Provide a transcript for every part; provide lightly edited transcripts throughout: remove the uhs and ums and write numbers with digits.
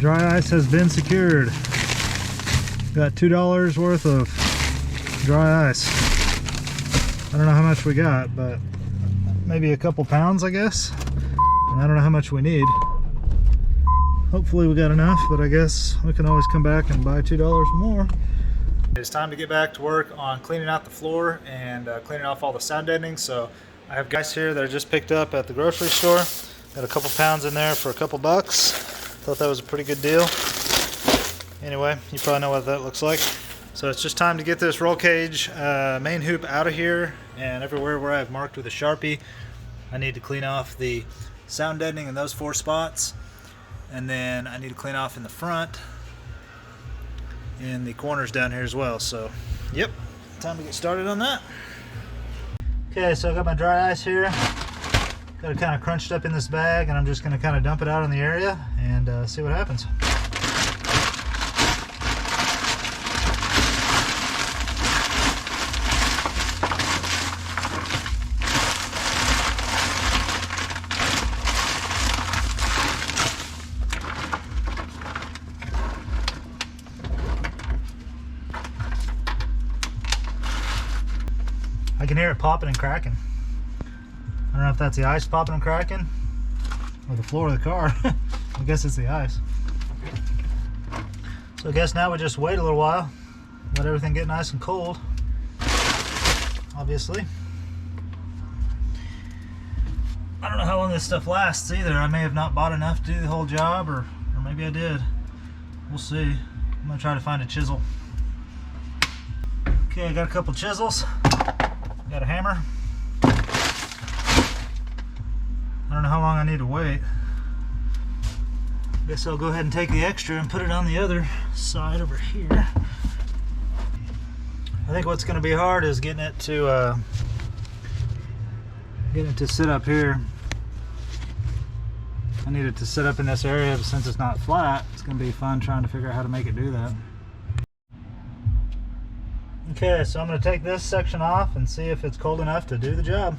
Dry ice has been secured. Got $2 worth of dry ice. I don't know how much we got, but maybe a couple pounds, I guess. And I don't know how much we need. Hopefully we got enough, but I guess we can always come back and buy $2 more. It's time to get back to work on cleaning out the floor and cleaning off all the sound deadening. So I have guys here that I just picked up at the grocery store. Got a couple pounds in there for a couple bucks. Thought that was a pretty good deal. Anyway, you probably know what that looks like. So it's just time to get this roll cage main hoop out of here, and everywhere where I've marked with a Sharpie, I need to clean off the sound deadening in those 4 spots. And then I need to clean off in the front, in the corners down here as well. So, yep, time to get started on that. Okay, so I got my dry ice here. Got it kind of crunched up in this bag, and I'm just going to kind of dump it out in the area and see what happens. I can hear it popping and cracking. I don't know if that's the ice popping and cracking or the floor of the car. I guess it's the ice. So I guess now we just wait a little while, let everything get nice and cold, obviously. I don't know how long this stuff lasts either. I may have not bought enough to do the whole job, or maybe I did. We'll see. I'm gonna try to find a chisel. Okay, I got a couple chisels. Got a hammer. I don't know how long I need to wait. Guess I'll go ahead and take the extra and put it on the other side over here. I think what's going to be hard is getting it to sit up here. I need it to sit up in this area, but since it's not flat, it's going to be fun trying to figure out how to make it do that. Okay, so I'm going to take this section off and see if it's cold enough to do the job.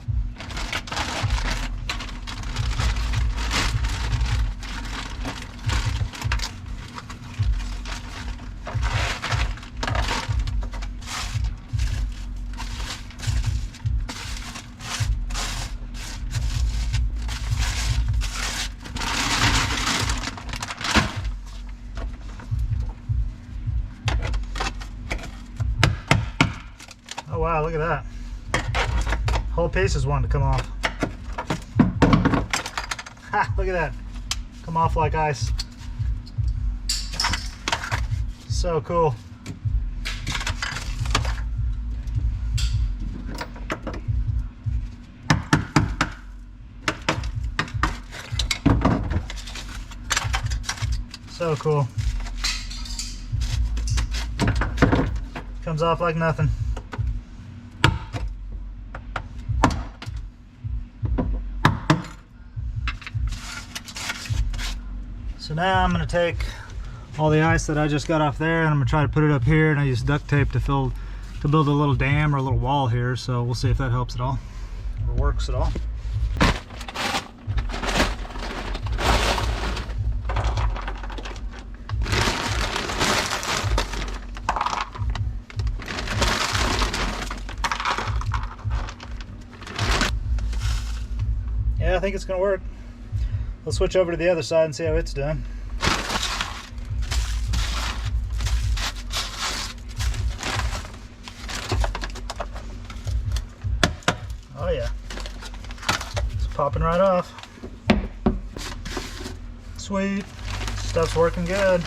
Oh wow, look at that. Whole piece is wanting to come off. Ha, look at that. Come off like ice. So cool. So cool. Comes off like nothing. So now I'm going to take all the ice that I just got off there, and I'm going to try to put it up here, and I use duct tape to build a little dam or a little wall here, so we'll see if that helps at all or works at all. Yeah, I think it's going to work. Let's switch over to the other side and see how it's done. Oh yeah, it's popping right off. Sweet, stuff's working good.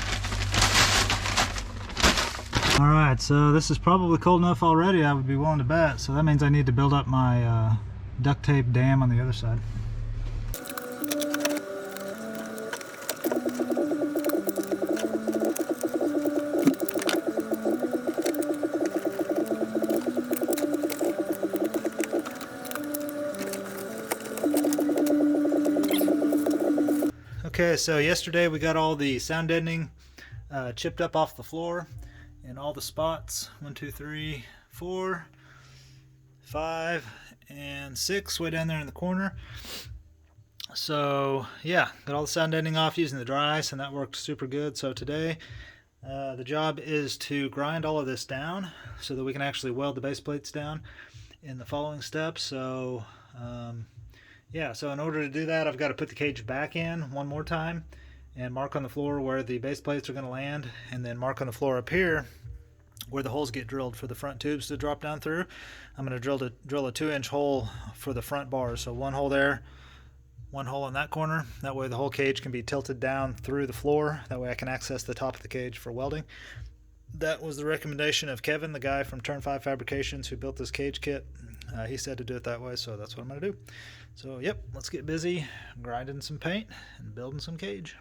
All right, so this is probably cold enough already, I would be willing to bet. So that means I need to build up my duct tape dam on the other side. Okay, so yesterday we got all the sound deadening chipped up off the floor in all the spots. 1, 2, 3, 4, 5, and 6 way down there in the corner. So yeah, got all the sound ending off using the dry ice, and that worked super good. So today the job is to grind all of this down so that we can actually weld the base plates down in the following steps. So yeah, so in order to do that, I've got to put the cage back in one more time and mark on the floor where the base plates are going to land, and then mark on the floor up here where the holes get drilled for the front tubes to drop down through. I'm going to drill a 2-inch hole for the front bars. So one hole there, one hole in that corner. That way the whole cage can be tilted down through the floor. That way I can access the top of the cage for welding. That was the recommendation of Kevin, the guy from Turn 5 Fabrications who built this cage kit. He said to do it that way, so that's what I'm going to do. So yep, let's get busy grinding some paint and building some cage.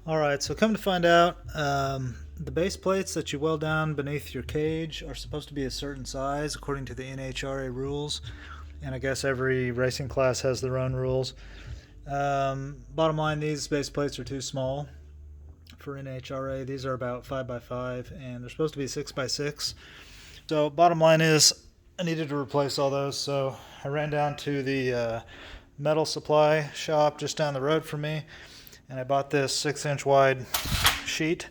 Alright, so come to find out, the base plates that you weld down beneath your cage are supposed to be a certain size according to the NHRA rules, and I guess every racing class has their own rules. Bottom line, these base plates are too small for NHRA. These are about 5x5 and they're supposed to be 6x6. So bottom line is I needed to replace all those, so I ran down to the metal supply shop just down the road from me, and I bought this 6-inch wide sheet,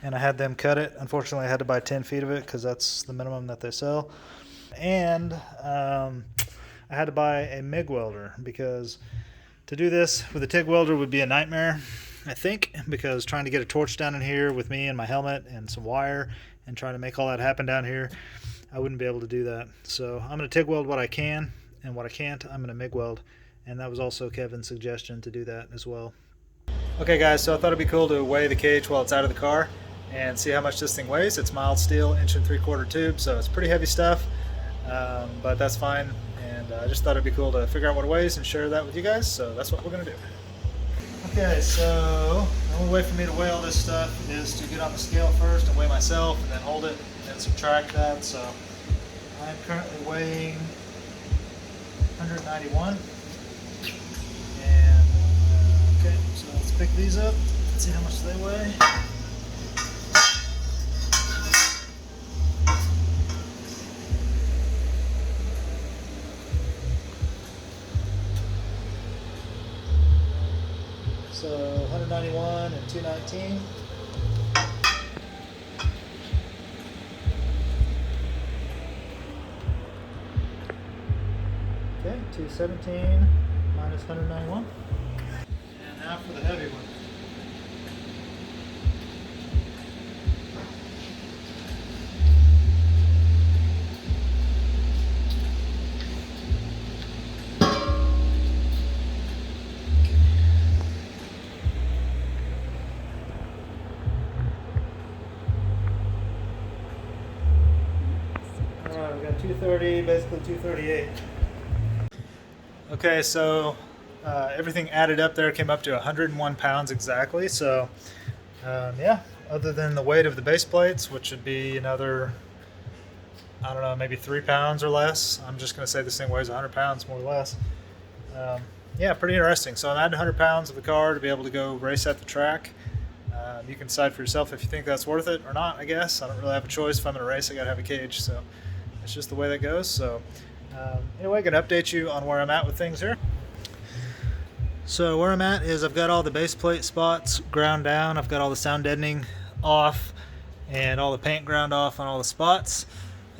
and I had them cut it. Unfortunately, I had to buy 10 feet of it because that's the minimum that they sell. And I had to buy a MIG welder because to do this with a TIG welder would be a nightmare, I think, because trying to get a torch down in here with me and my helmet and some wire and trying to make all that happen down here, I wouldn't be able to do that. So I'm going to TIG weld what I can, and what I can't, I'm going to MIG weld. And that was also Kevin's suggestion to do that as well. Okay guys, so I thought it'd be cool to weigh the cage while it's out of the car and see how much this thing weighs. It's mild steel, 1 3/4 tube, so it's pretty heavy stuff, but that's fine. And I just thought it'd be cool to figure out what it weighs and share that with you guys, so that's what we're going to do. Okay, so the only way for me to weigh all this stuff is to get on the scale first and weigh myself, and then hold it and then subtract that. So I'm currently weighing 191. And okay, so let's pick these up and see how much they weigh. So 191 and 219. Okay, 217 minus 191. And now for the heavy one. Alright, we got 230, basically 238. Okay, so everything added up there came up to 101 pounds exactly. So yeah, other than the weight of the base plates, which would be another, I don't know, maybe 3 pounds or less. I'm just going to say this thing weighs 100 pounds more or less. Yeah, pretty interesting. So I'm adding 100 pounds of the car to be able to go race at the track. You can decide for yourself if you think that's worth it or not, I guess. I don't really have a choice. If I'm going to race, I got to have a cage. So it's just the way that goes. So anyway, I'm going to update you on where I'm at with things here. So where I'm at is I've got all the base plate spots ground down. I've got all the sound deadening off and all the paint ground off on all the spots.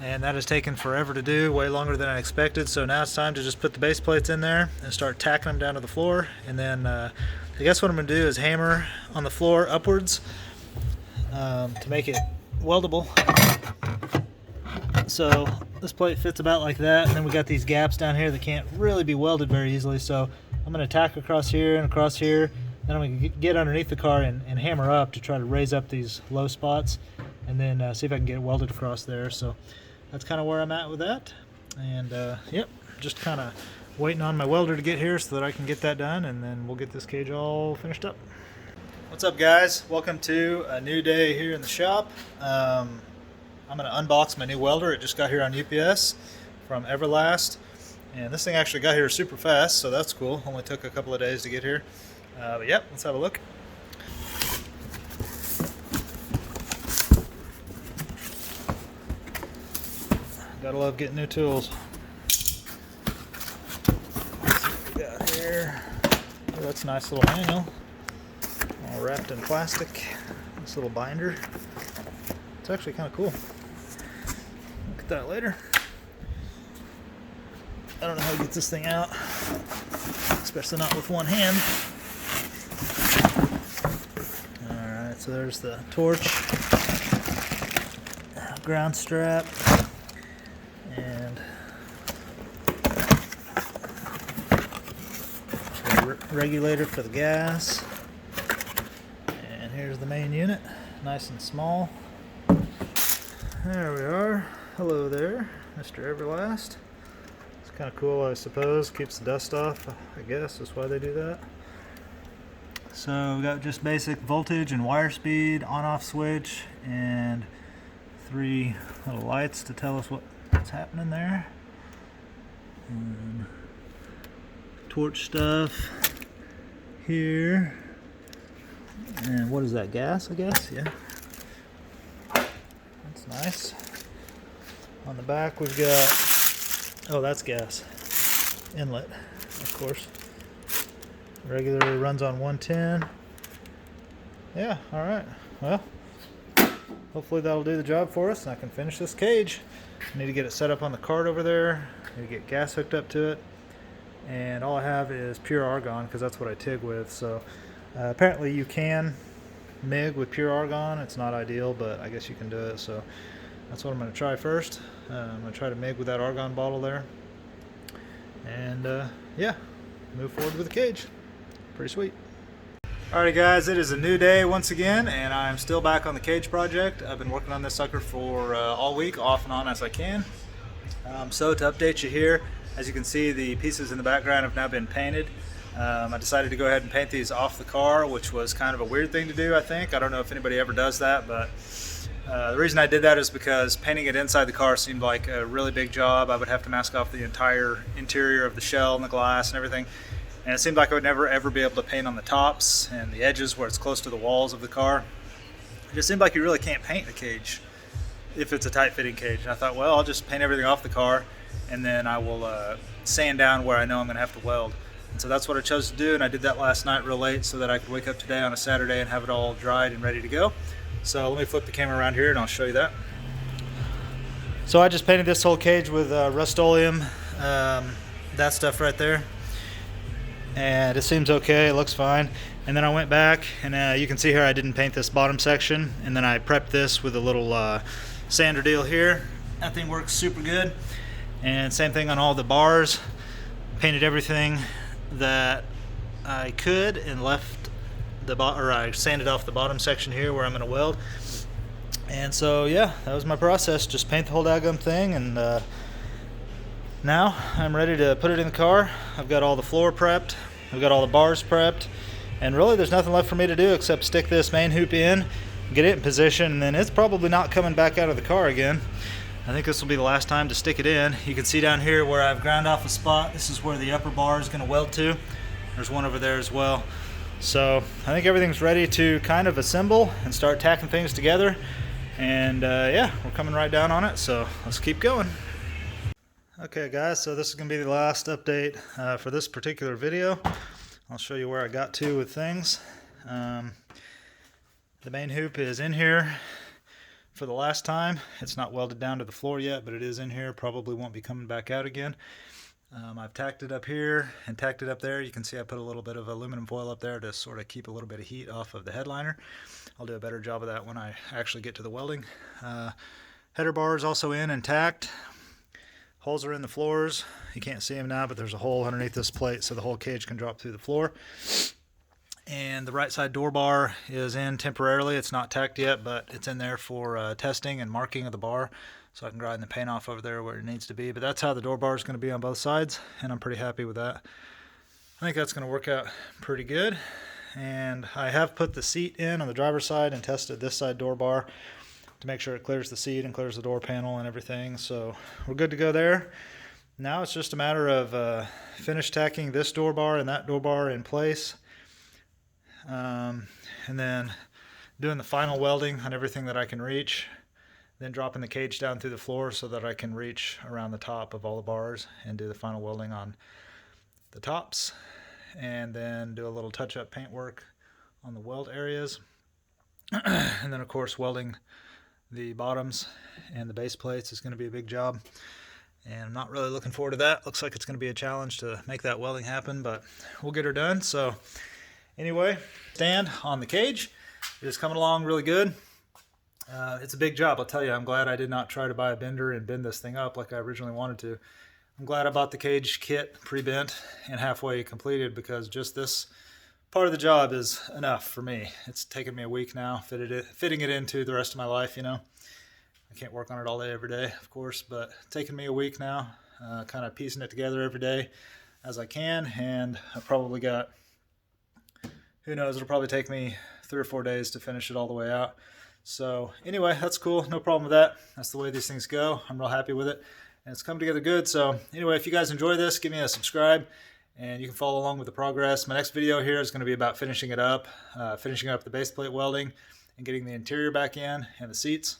And that has taken forever to do, way longer than I expected. So now it's time to just put the base plates in there and start tacking them down to the floor. And then I guess what I'm going to do is hammer on the floor upwards to make it weldable. So this plate fits about like that, and then we got these gaps down here that can't really be welded very easily. So I'm going to tack across here and across here. Then I'm going to get underneath the car and hammer up to try to raise up these low spots, and then see if I can get it welded across there. So that's kind of where I'm at with that. And yep, just kind of waiting on my welder to get here so that I can get that done, and then we'll get this cage all finished up. What's up guys? Welcome to a new day here in the shop. I'm going to unbox my new welder. It just got here on UPS from Everlast, and this thing actually got here super fast, so that's cool. Only took a couple of days to get here. But yep, let's have a look. Gotta love getting new tools. here. Oh, that's a nice little manual, all wrapped in plastic. This little binder. It's actually kind of cool. Look at that later. I don't know how to get this thing out, especially not with one hand. Alright, so there's the torch, ground strap, and the regulator for the gas. And here's the main unit, nice and small. There we are. Hello there, Mr. Everlast. It's kind of cool, I suppose. Keeps the dust off, I guess. That's why they do that. So we got just basic voltage and wire speed, on-off switch, and 3 little lights to tell us what's happening there. And torch stuff here. And what is that, gas, I guess? Yeah. That's nice. On the back we've got, oh, that's gas. Inlet, of course. Regular runs on 110. Yeah, alright. Well, hopefully that'll do the job for us and I can finish this cage. I need to get it set up on the cart over there. I need to get gas hooked up to it. And all I have is pure argon because that's what I TIG with. So apparently you can MIG with pure argon. It's not ideal, but I guess you can do it. So that's what I'm going to try first. I'm going to try to MIG with that argon bottle there. And yeah, move forward with the cage. Pretty sweet. Alrighty guys, it is a new day once again, and I'm still back on the cage project. I've been working on this sucker for all week, off and on as I can. So to update you here, as you can see, the pieces in the background have now been painted. I decided to go ahead and paint these off the car, which was kind of a weird thing to do, I think. I don't know if anybody ever does that, but the reason I did that is because painting it inside the car seemed like a really big job. I would have to mask off the entire interior of the shell and the glass and everything. And it seemed like I would never ever be able to paint on the tops and the edges where it's close to the walls of the car. It just seemed like you really can't paint a cage if it's a tight fitting cage. And I thought, well, I'll just paint everything off the car and then I will sand down where I know I'm going to have to weld. And so that's what I chose to do, and I did that last night real late so that I could wake up today on a Saturday and have it all dried and ready to go. So let me flip the camera around here and I'll show you that. So I just painted this whole cage with Rust-Oleum, that stuff right there. And it seems okay, it looks fine. And then I went back and you can see here I didn't paint this bottom section, and then I prepped this with a little sander deal here. That thing works super good. And same thing on all the bars. Painted everything that I could and left I sanded off the bottom section here where I'm going to weld. And so yeah, that was my process. Just paint the whole daggum thing, and now I'm ready to put it in the car. I've got all the floor prepped, I've got all the bars prepped, and really there's nothing left for me to do except stick this main hoop in, get it in position, and then it's probably not coming back out of the car again. I think this will be the last time to stick it in. You can see down here where I've ground off a spot. This is where the upper bar is going to weld to. There's one over there as well. So I think everything's ready to kind of assemble and start tacking things together. And yeah, we're coming right down on it, so let's keep going. Okay guys, so this is going to be the last update for this particular video. I'll show you where I got to with things. The main hoop is in here for the last time. It's not welded down to the floor yet, but it is in here. Probably won't be coming back out again. I've tacked it up here and tacked it up there. You can see I put a little bit of aluminum foil up there to sort of keep a little bit of heat off of the headliner. I'll do a better job of that when I actually get to the welding. Header bar is also in and tacked. Holes are in the floors. You can't see them now, but there's a hole underneath this plate so the whole cage can drop through the floor. And the right side door bar is in temporarily. It's not tacked yet, but it's in there for testing and marking of the bar, so I can grind the paint off over there where it needs to be. But that's how the door bar is going to be on both sides, and I'm pretty happy with that. I think that's going to work out pretty good. And I have put the seat in on the driver's side and tested this side door bar to make sure it clears the seat and clears the door panel and everything. So we're good to go there. Now it's just a matter of finish tacking this door bar and that door bar in place. And then doing the final welding on everything that I can reach, then dropping the cage down through the floor so that I can reach around the top of all the bars and do the final welding on the tops. and then do a little touch-up paint work on the weld areas. And then of course welding the bottoms and the base plates is going to be a big job, and I'm not really looking forward to that. Looks like it's going to be a challenge to make that welding happen, but we'll get her done. So anyway, stand on the cage is coming along really good. It's a big job, I'll tell you. I'm glad I did not try to buy a bender and bend this thing up like I originally wanted to. I'm glad I bought the cage kit pre-bent and halfway completed, because just this part of the job is enough for me. It's taken me a week now fitting it into the rest of my life, you know. I can't work on it all day every day, of course, but taking me a week now, kind of piecing it together every day as I can. And I've probably got, who knows, it'll probably take me 3 or 4 days to finish it all the way out. So anyway, that's cool. No problem with that. That's the way these things go. I'm real happy with it, and it's come together good. So anyway, if you guys enjoy this, give me a subscribe, and you can follow along with the progress. My next video here is going to be about finishing up the base plate welding and getting the interior back in and the seats.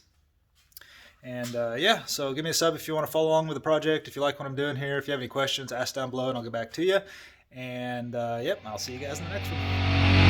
And yeah, so give me a sub if you want to follow along with the project. If you like what I'm doing here, if you have any questions, ask down below and I'll get back to you. And yep, I'll see you guys in the next one.